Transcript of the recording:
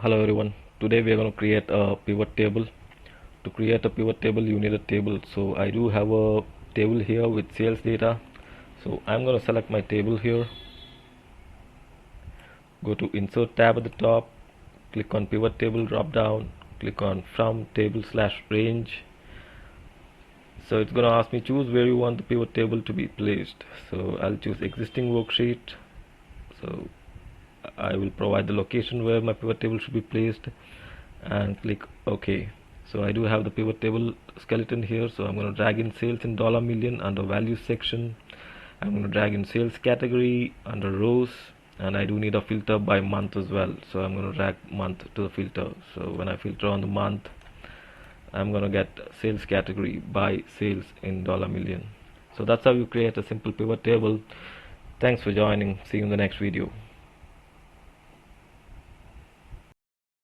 Hello everyone. Today we are going to create a pivot table. To create a pivot table you need a table. So I do have a table here with sales data. So I'm going to select my table here. Go to insert tab at the top. Click on pivot table drop down. Click on from table / range. So it's going to ask me choose where you want the pivot table to be placed. So I'll choose existing worksheet. So I will provide the location where my pivot table should be placed and click OK. So I do have the pivot table skeleton here, so I'm going to drag in sales in dollar million under values section. I'm going to drag in sales category under rows, and I do need a filter by month as well, so I'm going to drag month to the filter. So when I filter on the month, I'm going to get sales category by sales in dollar million. So that's how you create a simple pivot table. Thanks for joining. See you in the next video.